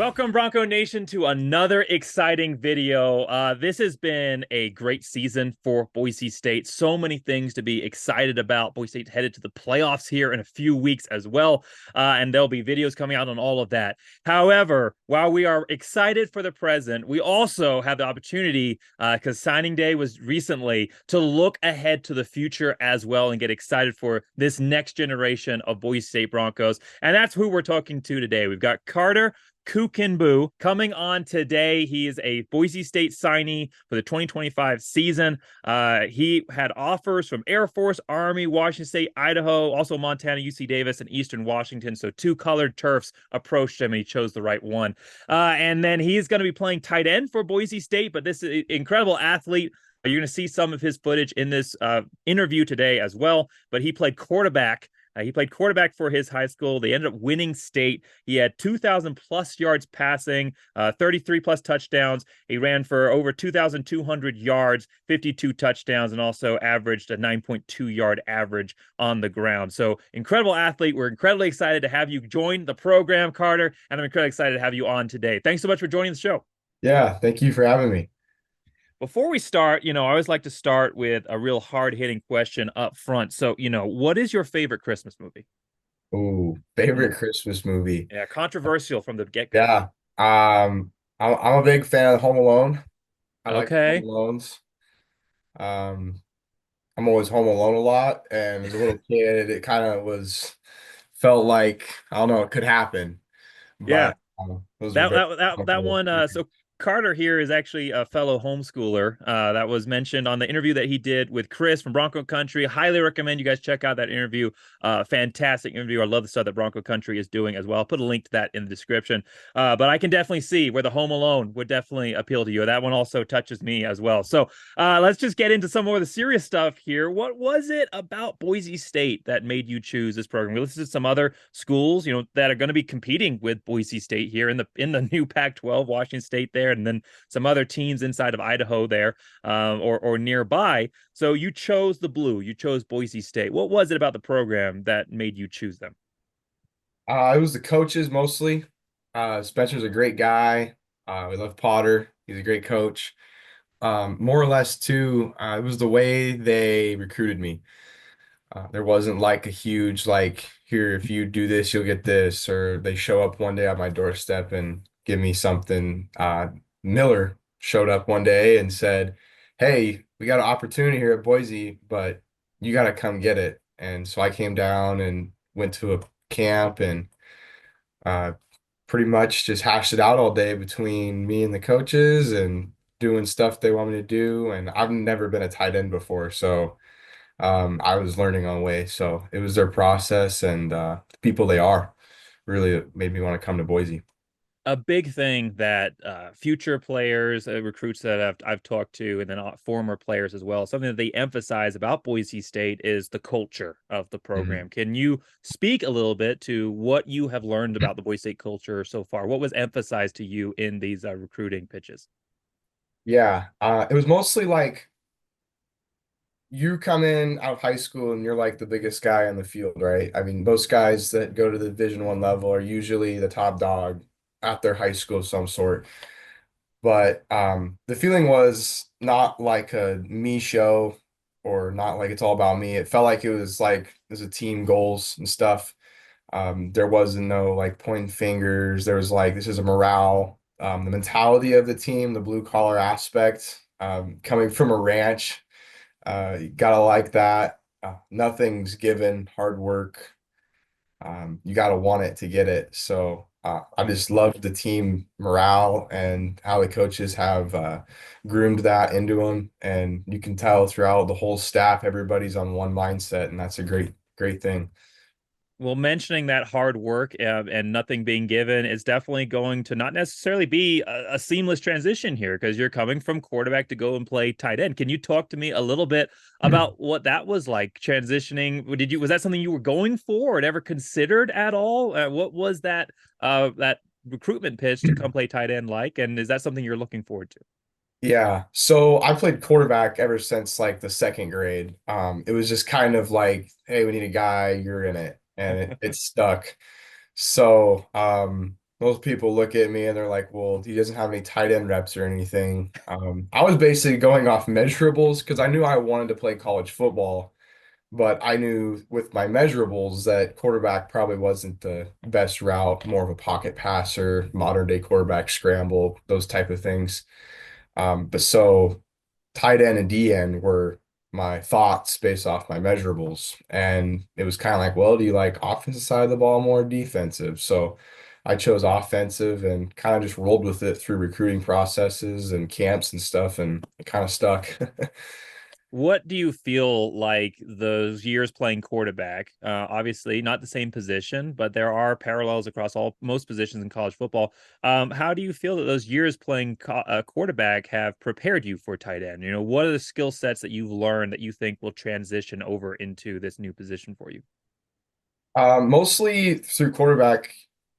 Welcome, Bronco Nation, to another exciting video. This has been a great season for Boise State. So many things to be excited about. Boise State headed to the playoffs here in a few weeks as well, and there'll be videos coming out on all of that. However, while we are excited for the present, we also have the opportunity, because signing day was recently, to look ahead to the future as well and get excited for this next generation of Boise State Broncos. And that's who we're talking to today. We've got Carter Kuchenbuch coming on today. He is a Boise State signee for the 2025 season. He had offers from Air Force, Army, Washington State, Idaho, also Montana, UC Davis, and Eastern Washington. So two colored turfs approached him, and he chose the right one. And then he's going to be playing tight end for Boise State, but this is incredible athlete. You're going to see some of his footage in this interview today as well, but he played quarterback. He played quarterback for his high school. They ended up winning state. He had 2,000 plus yards passing, 33 plus touchdowns. He ran for over 2,200 yards, 52 touchdowns, and also averaged a 9.2 yard average on the ground. So incredible athlete. We're incredibly excited to have you join the program, Carter, and I'm incredibly excited to have you on today. Thanks so much for joining the show. Yeah, thank you for having me. Before we start, I always like to start with a real hard-hitting question up front. So, what is your favorite Christmas movie? Ooh, favorite Christmas movie. Yeah, controversial from the get-go. Yeah. I'm a big fan of Home Alone. I like Home Okay. Alones. Um, I'm always home alone a lot, and as a little kid, it kind of felt like I don't know, it could happen, Yeah. but those were That very that that that comfortable. one. So Carter here is actually a fellow homeschooler. That was mentioned on the interview that he did with Chris from Bronco Country. Highly recommend you guys check out that interview. Fantastic interview. I love the stuff that Bronco Country is doing as well. I'll put a link to that in the description. But I can definitely see where the Home Alone would definitely appeal to you. That one also touches me as well. So let's just get into some more of the serious stuff here. What was it about Boise State that made you choose this program? We listed some other schools, that are going to be competing with Boise State here in the new Pac-12, Washington State there, and then some other teams inside of Idaho there, or nearby. So you chose the blue. You chose Boise State. What was it about the program that made you choose them? It was the coaches mostly. Spencer's a great guy. We love Potter. He's a great coach. More or less too, it was the way they recruited me. There wasn't like a huge like here, if you do this, you'll get this, or they show up one day at my doorstep and give me something. Miller showed up one day and said, "Hey, we got an opportunity here at Boise, but you got to come get it." And so I came down and went to a camp and uh, pretty much just hashed it out all day between me and the coaches and doing stuff they want me to do. And I've never been a tight end before, so. I was learning on the way, so it was their process and the people they are really made me want to come to Boise. A big thing that future players, recruits that I've talked to, and then former players as well, something that they emphasize about Boise State is the culture of the Mhm. program. Can you speak a little bit to what you have learned about the Boise State culture so far? What was emphasized to you in these recruiting pitches? Yeah, it was mostly like you come in out of high school and you're like the biggest guy on the field, right? I mean, most guys that go to the Division 1 level are usually the top dog at their high school of some sort. But the feeling was not like a me show or not like it's all about me. It felt like it was a team goals and stuff. There wasn't no like pointing fingers. There was like this is a morale. The mentality of the team, the blue collar aspect, coming from a ranch, you gotta like that. Nothing's given, hard work. You got to want it to get it. So I just love the team morale and how the coaches have groomed that into them. And you can tell throughout the whole staff, everybody's on one mindset, and that's a great thing. Well, mentioning that hard work and nothing being given is definitely going to not necessarily be a seamless transition here because you're coming from quarterback to go and play tight end. Can you talk to me a little bit about what that was like transitioning? Was that something you were going for or ever considered at all? What was that recruitment pitch to come play tight end like? And is that something you're looking forward to? Yeah. So I played quarterback ever since like the second grade. It was just kind of like, hey, we need a guy, you're in it. And it stuck. So most people look at me and they're like, well, he doesn't have any tight end reps or anything. I was basically going off measurables because I knew I wanted to play college football, but I knew with my measurables that quarterback probably wasn't the best route, more of a pocket passer, modern day quarterback scramble, those type of things. But so tight end and D end were my thoughts based off my measurables. And it was kind of like, well, do you like offensive side of the ball more, defensive? So I chose offensive and kind of just rolled with it through recruiting processes and camps and stuff, and it kind of stuck. What do you feel like those years playing quarterback? Obviously, not the same position, but there are parallels across all most positions in college football. How do you feel that those years playing quarterback have prepared you for tight end? You know, what are the skill sets that you've learned that you think will transition over into this new position for you? Mostly through quarterback.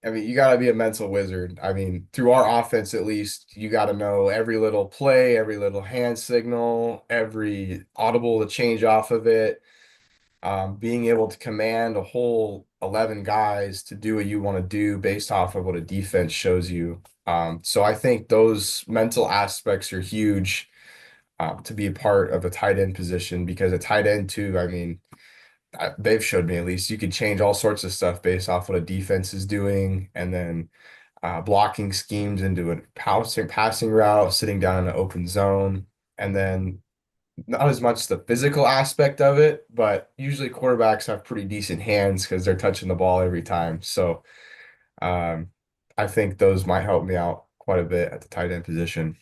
I mean, you got to be a mental wizard. I mean, through our offense, at least, you got to know every little play, every little hand signal, every audible to change off of it. Being able to command a whole 11 guys to do what you want to do based off of what a defense shows you. So I think those mental aspects are huge to be a part of a tight end position because a tight end too, I mean, they've showed me at least you could change all sorts of stuff based off what a defense is doing, and then blocking schemes into a passing route, sitting down in an open zone, and then not as much the physical aspect of it, but usually quarterbacks have pretty decent hands because they're touching the ball every time. So um, I think those might help me out quite a bit at the tight end position.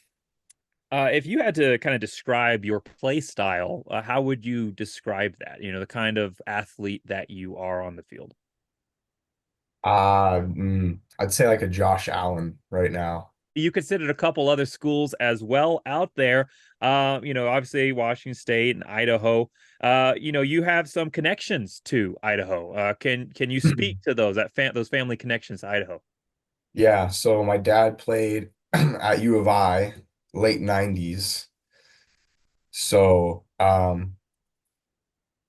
If you had to kind of describe your play style, how would you describe that? You know, the kind of athlete that you are on the field. I'd say like a Josh Allen right now. You considered a couple other schools as well out there. You know, obviously Washington State and Idaho. You know, you have some connections to Idaho. Can you speak to those family connections to Idaho? Yeah, so my dad played at U of I late 90s. So, if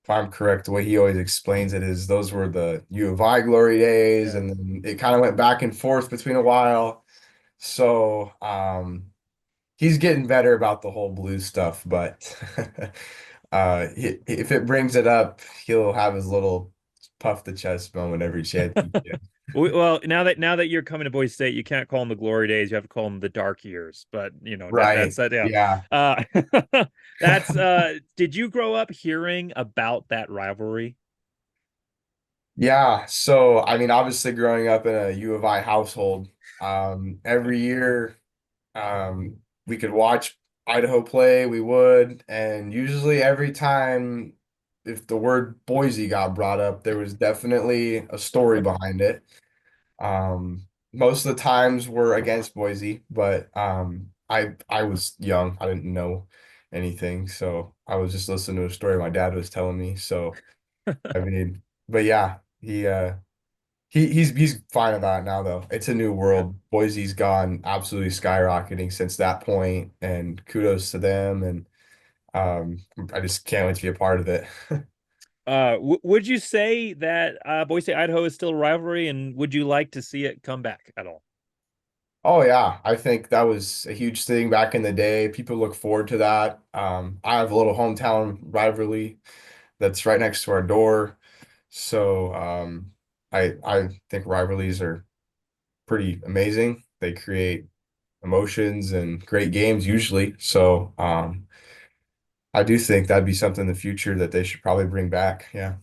I'm correct, the way he always explains it is those were the U of I glory days, Yeah. and then it kind of went back and forth between a while. So, he's getting better about the whole blue stuff, but if it brings it up, he'll have his little puff the chest moment every chance he can. Well, now that you're coming to Boise State, you can't call them the glory days. You have to call them the dark years. But you know that's Right. that. Yeah. Yeah. Uh, that's. Did you grow up hearing about that rivalry? Yeah, so I mean, obviously growing up in a U of I household, every year we could watch Idaho play, we would, and usually every time if the word Boise got brought up, there was definitely a story behind it. Most of the times we're against Boise, but I was young, I didn't know anything, so I was just listening to a story my dad was telling me. So I mean, but yeah, he's fine about it now though. It's a new Yeah. world. Boise's gone absolutely skyrocketing since that point, and kudos to them. And I just can't wait to be a part of it. Would you say that Boise State Idaho is still a rivalry, and would you like to see it come back at all? Oh yeah, I think that was a huge thing back in the day. People look forward to that. I have a little hometown rivalry that's right next to our door, so I think rivalries are pretty amazing. They create emotions and great games usually. So I do think that'd be something in the future that they should probably bring back. Yeah.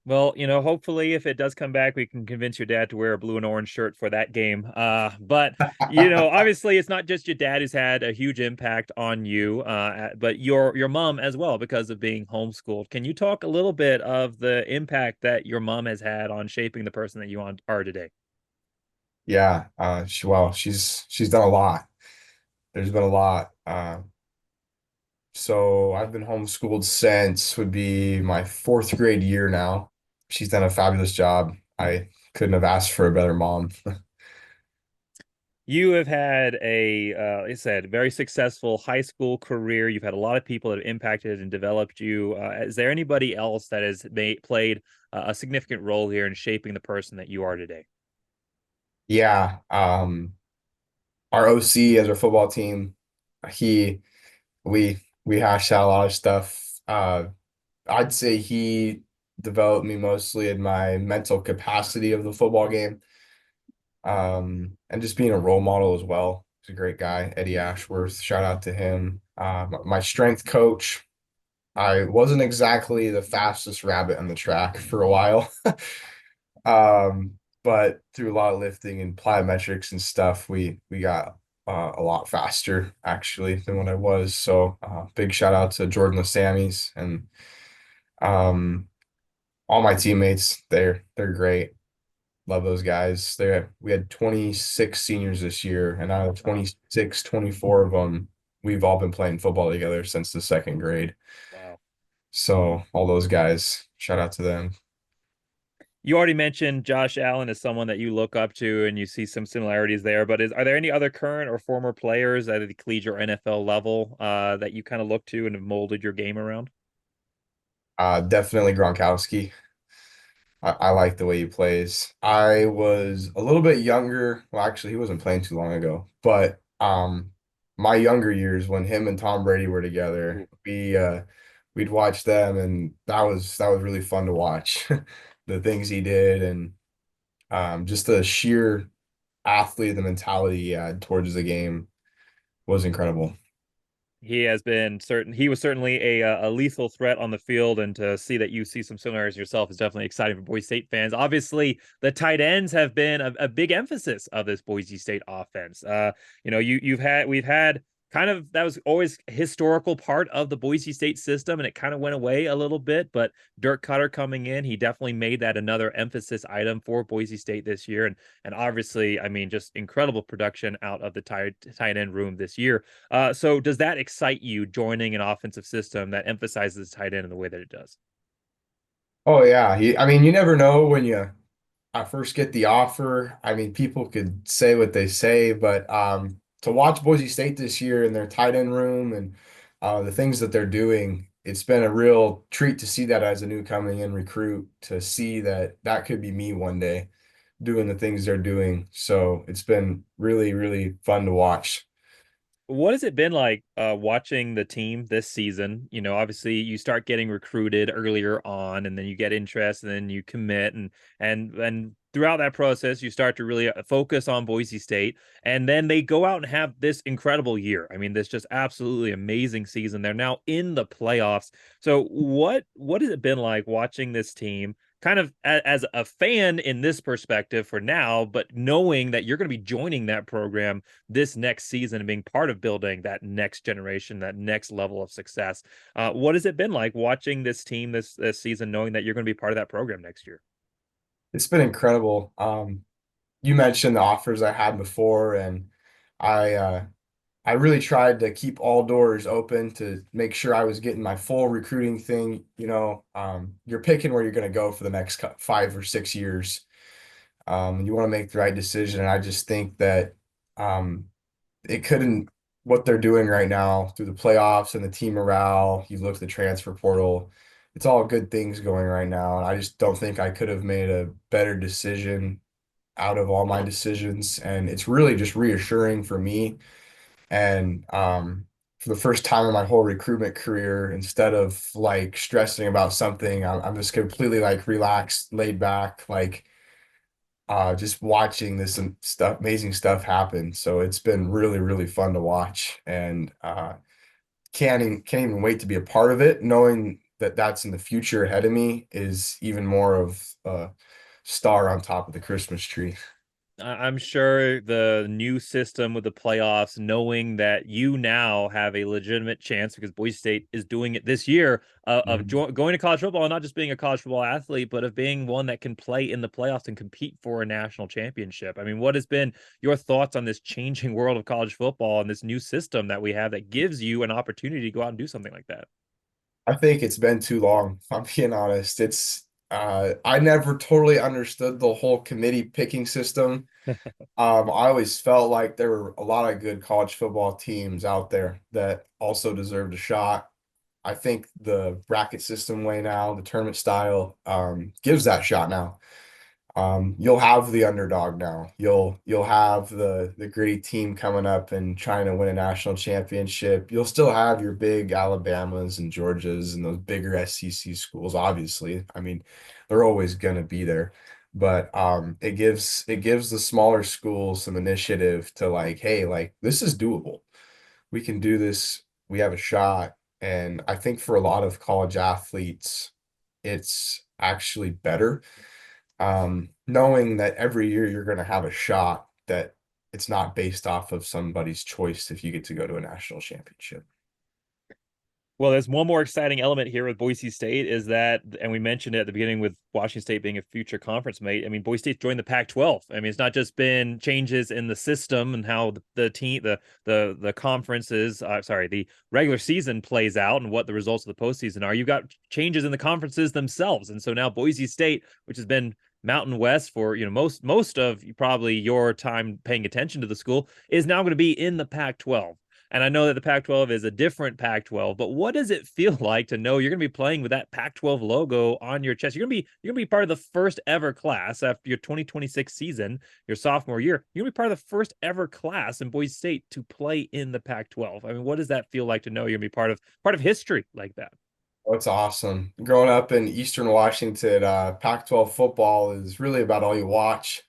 Well, you know, hopefully if it does come back, we can convince your dad to wear a blue and orange shirt for that game. But you know, obviously it's not just your dad who's had a huge impact on you, but your mom as well because of being homeschooled. Can you talk a little bit of the impact that your mom has had on shaping the person that are today? Yeah. Well, she's done a lot. There's been a lot. So I've been homeschooled since would be my fourth grade year now. She's done a fabulous job. I couldn't have asked for a better mom. You have had like I said, very successful high school career. You've had a lot of people that have impacted and developed you. Is there anybody else that has played a significant role here in shaping the person that you are today? Yeah. Our OC as our football team, he we hashed out a lot of stuff. I'd say he developed me mostly in my mental capacity of the football game. And just being a role model as well. He's a great guy, Eddie Ashworth. Shout out to him. My strength coach, I wasn't exactly the fastest rabbit on the track for a while. But through a lot of lifting and plyometrics and stuff, we got a lot faster actually than what I was. So big shout out to Jordan Lasamis and um, all my teammates. They're great. Love those guys. We had 26 seniors this year, and out of Wow. 26, 24 of them, we've all been playing football together since the second grade. Wow. So all those guys, shout out to them. You already mentioned Josh Allen as someone that you look up to and you see some similarities there, but are there any other current or former players at the collegiate or NFL level that you kind of look to and have molded your game around? Definitely Gronkowski. I like the way he plays. I was a little bit younger. Well, actually, he wasn't playing too long ago, but my younger years when him and Tom Brady were together, we'd watch them, and that was really fun to watch. The things he did, and just the sheer athlete, the mentality he had towards the game was incredible. He was certainly a lethal threat on the field, and to see that you see some similarities yourself is definitely exciting for Boise State fans. Obviously, the tight ends have been a big emphasis of this Boise State offense. We've had kind of that was always a historical part of the Boise State system, and it kind of went away a little bit. But Dirk Cutter coming in, he definitely made that another emphasis item for Boise State this year, and obviously, I mean, just incredible production out of the tight end room this year. So does that excite you joining an offensive system that emphasizes tight end in the way that it does? Oh yeah, I mean, you never know when you I first get the offer. I mean, people could say what they say, but to watch Boise State this year in their tight end room and the things that they're doing, it's been a real treat to see that as a new coming in recruit, to see that that could be me one day doing the things they're doing. So it's been really, really fun to watch. What has it been like watching the team this season? You know, obviously you start getting recruited earlier on, and then you get interest, and then you commit, and throughout that process, you start to really focus on Boise State, and then they go out and have this incredible year. I mean, this just absolutely amazing season. They're now in the playoffs. So what has it been like watching this team? Kind of as a fan in this perspective for now, but knowing that you're going to be joining that program this next season and being part of building that next generation, that next level of success. What has it been like watching this team this season, knowing that you're going to be part of that program next year? It's been incredible. You mentioned the offers I had before, and I uh, I really tried to keep all doors open to make sure I was getting my full recruiting thing. You're picking where you're going to go for the next 5 or 6 years. You want to make the right decision. And I just think that um, it couldn't, what they're doing right now through the playoffs and the team morale, you look at the transfer portal, it's all good things going right now. And I just don't think I could have made a better decision out of all my decisions. And it's really just reassuring for me and for the first time in my whole recruitment career, instead of like stressing about something, I'm just completely like relaxed, laid back, like just watching this stuff, amazing stuff happen. So it's been really, really fun to watch, and can't even wait to be a part of it. Knowing that that's in the future ahead of me is even more of a star on top of the Christmas tree. I'm sure the new system with the playoffs, knowing that you now have a legitimate chance because Boise State is doing it this year Mhm. going to college football, and not just being a college football athlete, but of being one that can play in the playoffs and compete for a national championship. I mean, what has been your thoughts on this changing world of college football and this new system that we have that gives you an opportunity to go out and do something like that? I think it's been too long, if I'm being honest. I never totally understood the whole committee picking system. I always felt like there were a lot of good college football teams out there that also deserved a shot. I think the bracket system way now, the tournament style, gives that shot now. You'll have the underdog now. You'll have the gritty team coming up and trying to win a national championship. You'll still have your big Alabamas and Georgias and those bigger SEC schools, obviously. I mean, they're always gonna be there. But it gives the smaller schools some initiative to like, hey, like this is doable. We can do this. We have a shot. And I think for a lot of college athletes, it's actually better knowing that every year you're going to have a shot, that it's not based off of somebody's choice if you get to go to a national championship. Well, there's one more exciting element here with Boise State is that, and we mentioned it at the beginning with Washington State being a future conference mate. I mean, Boise State's joined the Pac-12. I mean, it's not just been changes in the system and how the team, the conferences, sorry, the regular season plays out and what the results of the postseason are. You've got changes in the conferences themselves, and so now Boise State, which has been Mountain West for most of probably your time paying attention to the school, is now going to be in the Pac-12. And I know that the Pac-12 is a different Pac-12, but what does it feel like to know you're going to be playing with that Pac-12 logo on your chest? You're going to be part of the first ever class after your 2026 season, your sophomore year. You're going to be part of the first ever class in Boise State to play in the Pac-12. I mean, what does that feel like to know you're going to be part of history like that? Oh, it's awesome. Growing up in Eastern Washington, Pac-12 football is really about all you watch.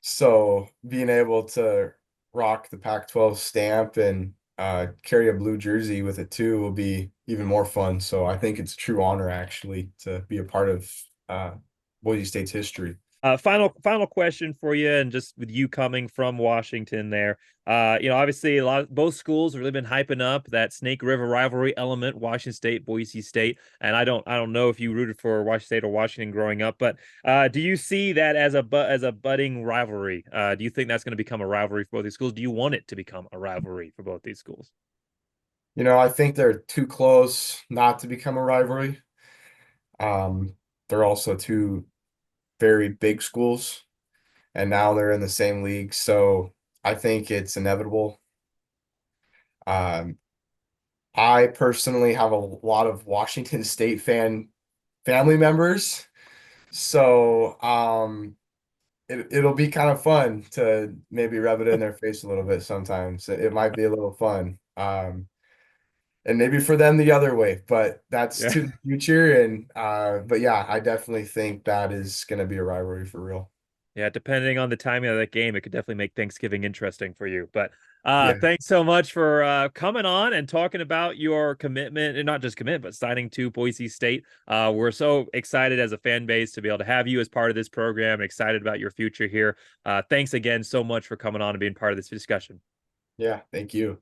So being able to rock the Pac-12 stamp and carry a blue jersey with it too will be even more fun. So I think it's a true honor actually to be a part of uh, Boise State's history. Final question for you, and just with you coming from Washington, there, obviously both schools have really been hyping up that Snake River rivalry element, Washington State, Boise State, and I don't know if you rooted for Washington State or Washington growing up, but do you see that as a budding rivalry? Do you think that's going to become a rivalry for both these schools? Do you want it to become a rivalry for both these schools? I think they're too close not to become a rivalry. Um, they're also two very big schools, and now they're in the same league. So I think it's inevitable. Um, I personally have a lot of Washington State family members, so it'll be kind of fun to maybe rub it in their face a little bit sometimes. It might be a little fun. And maybe for them the other way, but that's Yeah. to the future. And but yeah, I definitely think that is going to be a rivalry for real. Yeah, depending on the timing of that game, it could definitely make Thanksgiving interesting for you. But Yeah, thanks so much for coming on and talking about your commitment, and not just commitment, but signing to Boise State. We're so excited as a fan base to be able to have you as part of this program, and excited about your future here. Thanks again so much for coming on and being part of this discussion. yeah, thank you.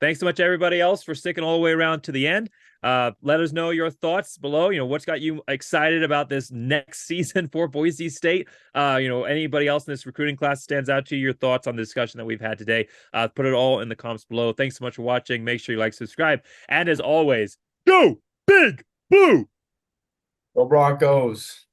Thanks so much, everybody else, for sticking all the way around to the end. Let us know your thoughts below. What's got you excited about this next season for Boise State? Anybody else in this recruiting class stands out to you, your thoughts on the discussion that we've had today. Put it all in the comments below. Thanks so much for watching. Make sure you like, subscribe. And as always, go Big Blue! Go Broncos.